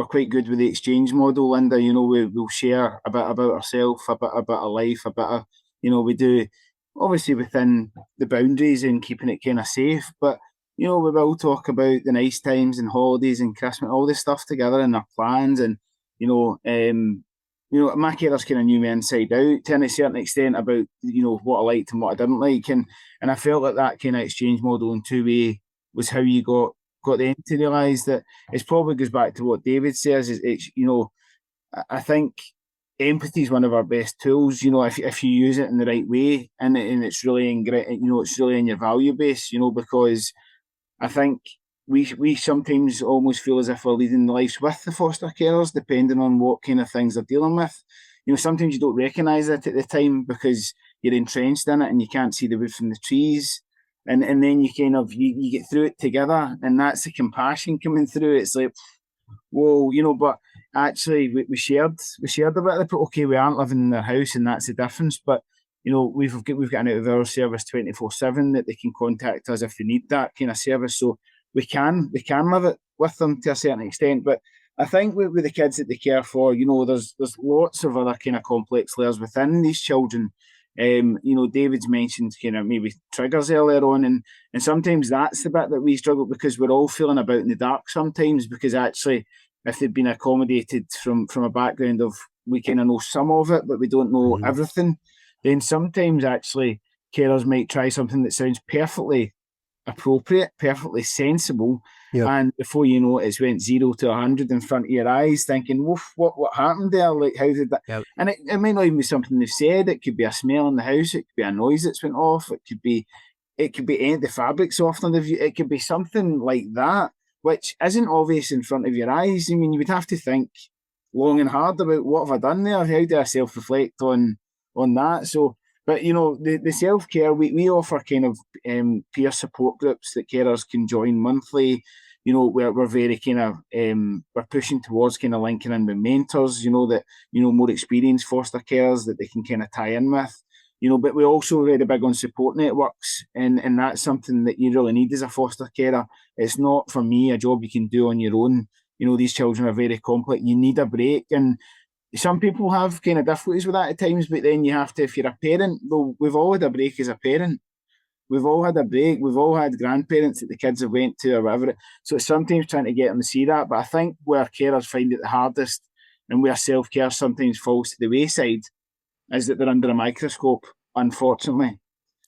quite good with the exchange model, Linda. We'll share a bit about ourselves, a bit of life, a bit of we do obviously within the boundaries and keeping it kind of safe. But we will talk about the nice times and holidays and Christmas, all this stuff together and our plans and you know um my carers kind of knew me inside out to a certain extent about what I liked and what I didn't like, and I felt like that kind of exchange model in two-way was how you got them to realise that. It probably goes back to what David says. I think empathy is one of our best tools. If you use it in the right way, and it's really it's really in your value base. Because I think we sometimes almost feel as if we're leading lives with the foster carers, depending on what kind of things they're dealing with. Sometimes you don't recognise it at the time because you're entrenched in it and you can't see the wood from the trees. And then you kind of you get through it together, and that's the compassion coming through. It's like, whoa, but actually we shared a bit of the okay, we aren't living in their house, and that's the difference. But we've got an out of hours service 24/7 that they can contact us if they need that kind of service. So we can live it with them to a certain extent. But I think with the kids that they care for, there's lots of other kind of complex layers within these children. David's mentioned kind of maybe triggers earlier on, and sometimes that's the bit that we struggle, because we're all feeling about in the dark sometimes, because actually if they've been accommodated from a background of, we kind of know some of it, but we don't know everything, then sometimes actually carers might try something that sounds perfectly appropriate, perfectly sensible, Yep. and before you know it, it's went 0 to 100 in front of your eyes, thinking, "Woof, what happened there? Like, how did that?" Yep. And it might not even be something they've said. It could be a smell in the house. It could be a noise that's went off. It could be the fabric softener. It could be something like that, which isn't obvious in front of your eyes. I mean, you would have to think long and hard about, what have I done there? How do I self-reflect on that? So, but the self-care, we offer kind of peer support groups that carers can join monthly. We're very kind of we're pushing towards kind of linking in with mentors, that more experienced foster carers that they can kind of tie in with. But we also really big on support networks, and that's something that you really need as a foster carer. It's not, for me, a job you can do on your own. These children are very complex. You need a break, and some people have kind of difficulties with that at times. But then you have to, if you're a parent, well, we've all had a break as a parent. We've all had a break. We've all had grandparents that the kids have went to or whatever. So it's sometimes trying to get them to see that. But I think where carers find it the hardest, and where self-care sometimes falls to the wayside, is that they're under a microscope, unfortunately,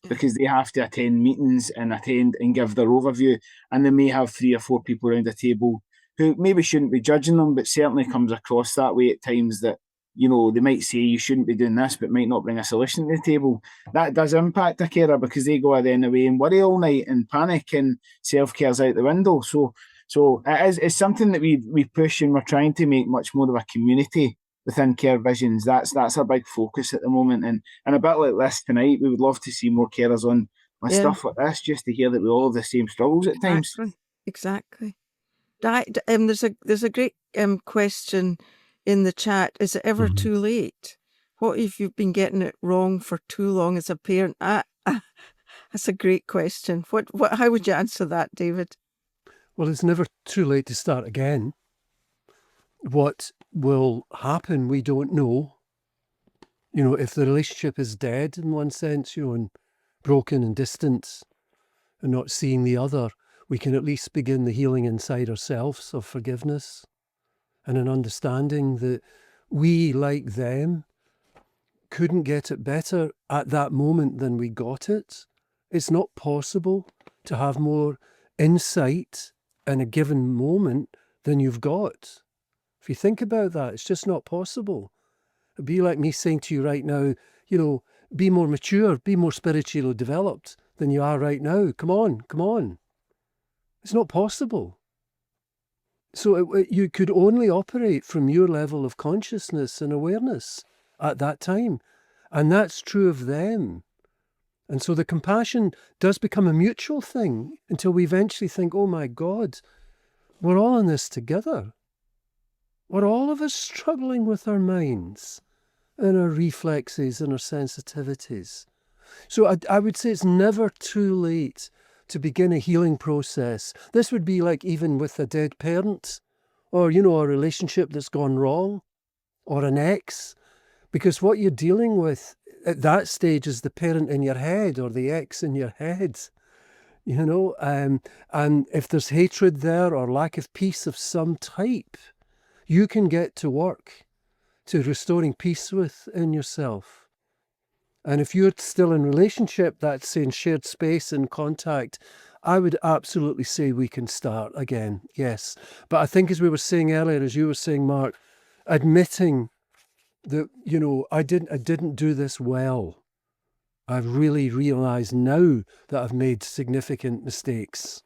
because they have to attend meetings and attend and give their overview, and they may have 3 or 4 people around a table who maybe shouldn't be judging them, but certainly comes across that way at times, that they might say you shouldn't be doing this, but might not bring a solution to the table. That does impact a carer, because they go then away and worry all night and panic, and self-care's out the window. So it's something that we push, and we're trying to make much more of a community within Care Visions. That's our big focus at the moment, and a bit like this tonight, we would love to see more carers on stuff like this, just to hear that we all have the same struggles at times. Exactly. There's a great question in the chat. Is it ever too late? What if you've been getting it wrong for too long as a parent? That's a great question. How would you answer that, David? Well, it's never too late to start again. What will happen, we don't know. If the relationship is dead in one sense, and broken and distant and not seeing the other, we can at least begin the healing inside ourselves of forgiveness and an understanding that we, like them, couldn't get it better at that moment than we got it. It's not possible to have more insight in a given moment than you've got. If you think about that, it's just not possible. It'd be like me saying to you right now, be more mature, be more spiritually developed than you are right now. Come on, come on. It's not possible. So you could only operate from your level of consciousness and awareness at that time. And that's true of them. And so the compassion does become a mutual thing until we eventually think, oh my God, we're all in this together. We're all of us struggling with our minds and our reflexes and our sensitivities. So I would say it's never too late to begin a healing process. This would be like even with a dead parent or, a relationship that's gone wrong or an ex, because what you're dealing with at that stage is the parent in your head or the ex in your head, and if there's hatred there or lack of peace of some type, you can get to work to restoring peace within yourself. And if you're still in relationship, that's saying shared space and contact, I would absolutely say we can start again, yes. But I think as we were saying earlier, as you were saying, Mark, admitting that, I didn't do this well. I've really realized now that I've made significant mistakes.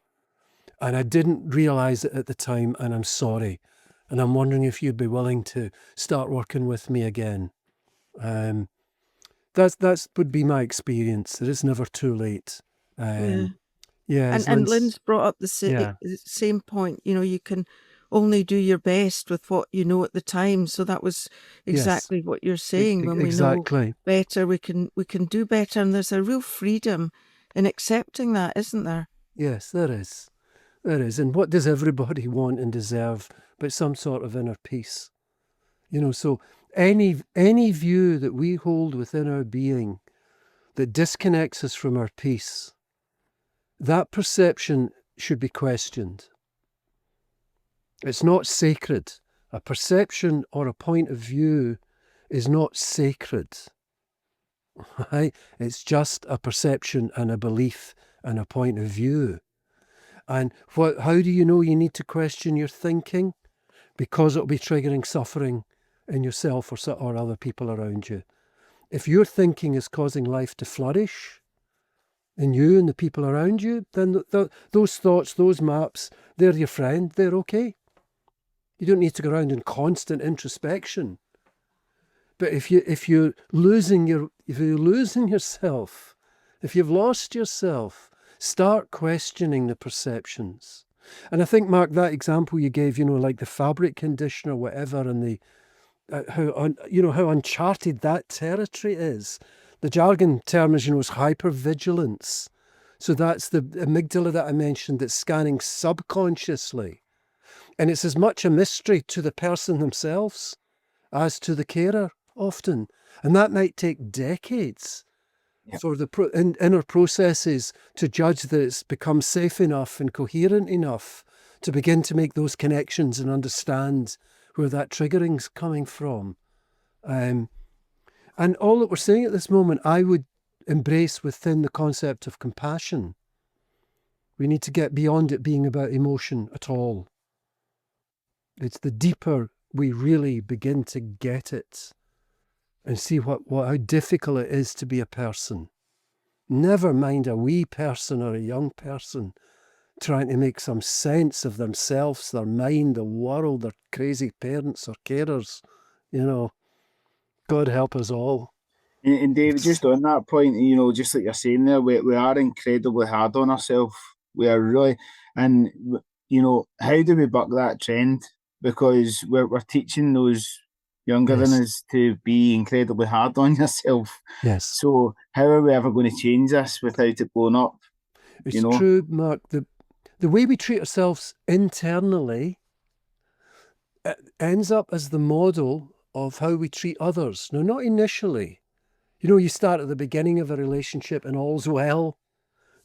And I didn't realize it at the time, and I'm sorry. And I'm wondering if you'd be willing to start working with me again. That's would be my experience. It is never too late. Yeah. And Lynn's brought up the same point. You can only do your best with what you know at the time. So that was exactly what you're saying. When we know better, we can do better. And there's a real freedom in accepting that, isn't there? Yes, there is. There is. And what does everybody want and deserve but some sort of inner peace? So any view that we hold within our being that disconnects us from our peace, that perception should be questioned. It's not sacred. A perception or a point of view is not sacred. Right? It's just a perception and a belief and a point of view. And how do you know you need to question your thinking? Because it'll be triggering suffering in yourself or other people around you. If your thinking is causing life to flourish in you and the people around you, then those thoughts, those maps, they're your friend. They're okay. You don't need to go around in constant introspection. But if you're losing yourself, if you've lost yourself, start questioning the perceptions. And I think, Mark, that example you gave, like the fabric conditioner or whatever, and the how uncharted that territory is. The jargon term is hypervigilance. So that's the amygdala that I mentioned that's scanning subconsciously. And it's as much a mystery to the person themselves as to the carer often. And that might take decades for the inner processes to judge that it's become safe enough and coherent enough to begin to make those connections and understand where that triggering's coming from. And all that we're saying at this moment, I would embrace within the concept of compassion. We need to get beyond it being about emotion at all. It's the deeper we really begin to get it and see how difficult it is to be a person. Never mind a wee person or a young person trying to make some sense of themselves, their mind, the world, their crazy parents or carers. God help us all. And David, just on that point, just like you're saying there, we are incredibly hard on ourselves. We are really, and how do we buck that trend? Because we're teaching those younger than us to be incredibly hard on yourself. Yes. So how are we ever going to change this without it blowing up? It's true, Mark. The way we treat ourselves internally ends up as the model of how we treat others. Now, not initially. You start at the beginning of a relationship and all's well,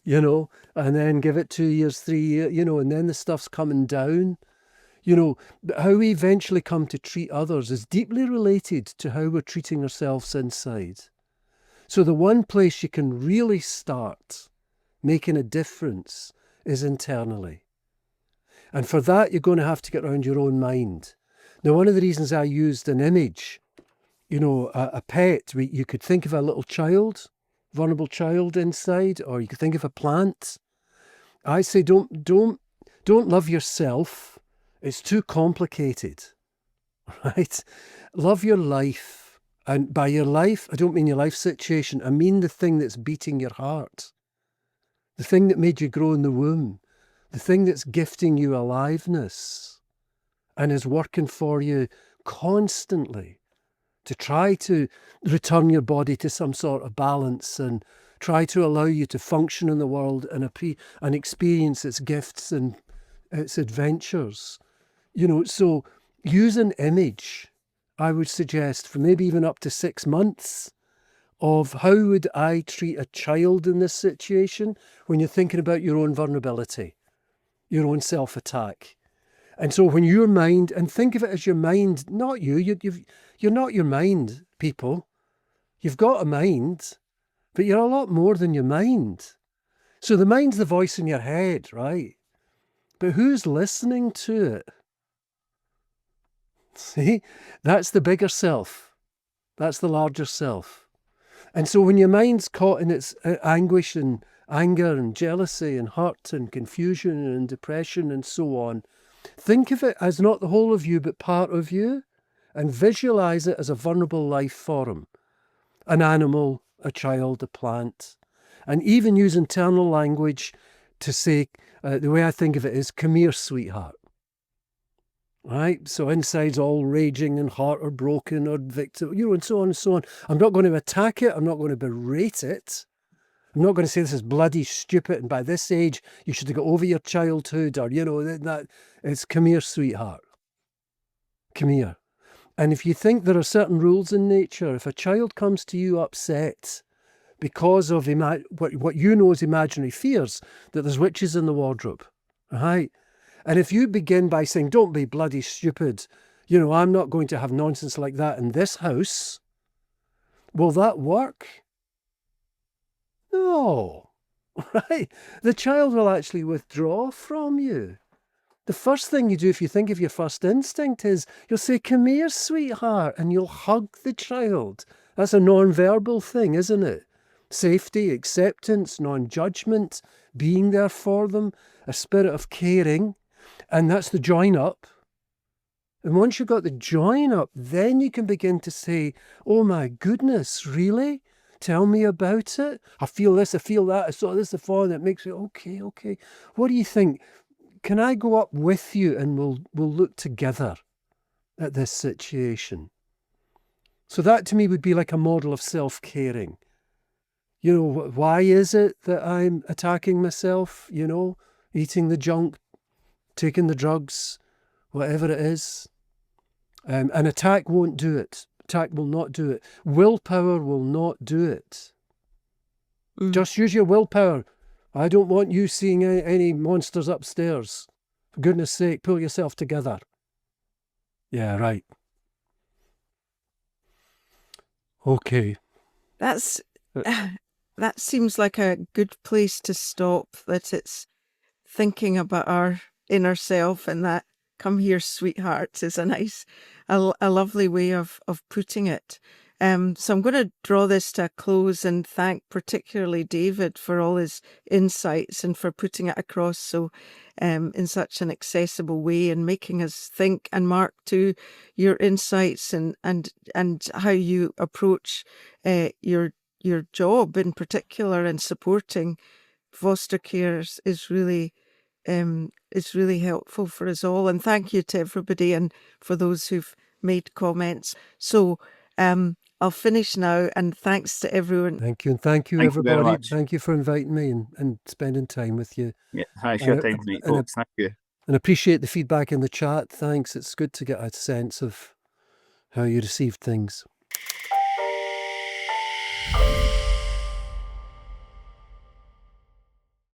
and then give it 2 years, 3 years, and then the stuff's coming down. You know, how we eventually come to treat others is deeply related to how we're treating ourselves inside. So the one place you can really start making a difference is internally. And for that, you're going to have to get around your own mind. Now, one of the reasons I used an image, you know, a pet, you could think of a little child, vulnerable child inside, or you could think of a plant. I say don't love yourself. It's too complicated, right? Love your life. And by your life, I don't mean your life situation. I mean the thing that's beating your heart. The thing that made you grow in the womb. The thing that's gifting you aliveness and is working for you constantly to try to return your body to some sort of balance and try to allow you to function in the world and experience its gifts and its adventures. You know, so use an image, I would suggest, for maybe even up to 6 months of how would I treat a child in this situation when you're thinking about your own vulnerability, your own self-attack. And so when your mind, and think of it as your mind, not you, you're not your mind, people. You've got a mind, but you're a lot more than your mind. So the mind's the voice in your head, right? But who's listening to it? See, that's the bigger self. That's the larger self. And so when your mind's caught in its anguish and anger and jealousy and hurt and confusion and depression and so on, think of it as not the whole of you, but part of you, and visualize it as a vulnerable life form, an animal, a child, a plant, and even use internal language to say, the way I think of it is, come here, sweetheart. Right? So inside's all raging and heart or broken or victim, you know, and so on and so on. I'm not going to attack it. I'm not going to berate it. I'm not going to say this is bloody stupid and by this age you should have got over your childhood, or, you know, that it's come here, sweetheart. Come here. And if you think there are certain rules in nature, if a child comes to you upset because of what you know as imaginary fears, that there's witches in the wardrobe, right? And if you begin by saying, don't be bloody stupid, you know, I'm not going to have nonsense like that in this house, will that work? No, right? The child will actually withdraw from you. The first thing you do if you think of your first instinct is you'll say, come here, sweetheart, and you'll hug the child. That's a non-verbal thing, isn't it? Safety, acceptance, non-judgment, being there for them, a spirit of caring. And that's the join up. And once you've got the join up, then you can begin to say, oh my goodness, really? Tell me about it. I feel this, I feel that. I saw this, I saw that. It makes me, okay. What do you think? Can I go up with you and we'll look together at this situation? So that to me would be like a model of self-caring. You know, why is it that I'm attacking myself? You know, eating the junk, taking the drugs, whatever it is. An attack won't do it. Attack will not do it. Willpower will not do it. Just use your willpower. I don't want you seeing any monsters upstairs. For goodness sake, pull yourself together. Yeah, right. Okay. That seems like a good place to stop, that it's thinking about our inner self, and that come here, sweetheart, is a lovely way of putting it. So I'm going to draw this to a close and thank particularly David for all his insights and for putting it across so in such an accessible way and making us think. And Mark, too, your insights and how you approach your job in particular and supporting foster carers is really helpful for us all. And thank you to everybody and for those who've made comments. So I'll finish now, and thanks to everyone. Thank you, and thank you, everybody. Thank you for inviting me and spending time with you. Yeah, thanks for your time tonight, folks. Thank you. And appreciate the feedback in the chat. Thanks. It's good to get a sense of how you received things.